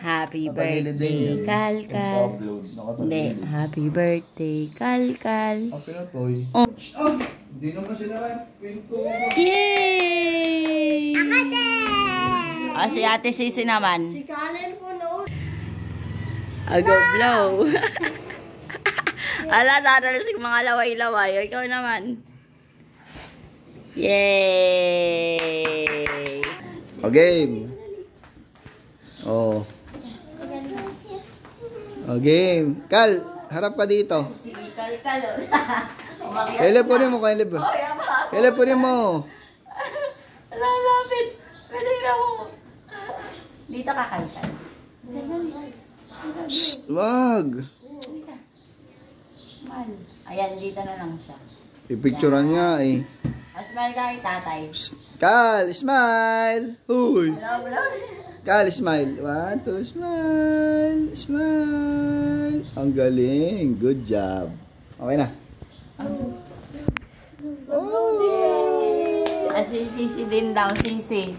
Happy Nakatagilid din birthday, yan. Kalkal. Upload. Hindi. Happy birthday, Kalkal. Pinatoy. Oh. Hindi naman sila rin. Pinto. Yay! Si Ate Sisi naman. Si Karen po noon. Go blow. Ala, tatalas yung mga laway-laway. Ikaw naman. Yay! O, game. O. O, game. Kal, harap ka dito. Sige, Kalkal. Kailip po rin mo, kailip. Kailip po rin mo. Lalapit. Pwede na mo. Dito ka, Kalkal. Shh, wag. Mal. Ayan, dito na lang siya. Pipicturean nga eh. Smile ka kay tatay. Kal, smile. Huy. Hello. Kal, smile. 1, 2, smile. Smile. Ang galing. Good job. Okay na. Sisi din daw, sisi.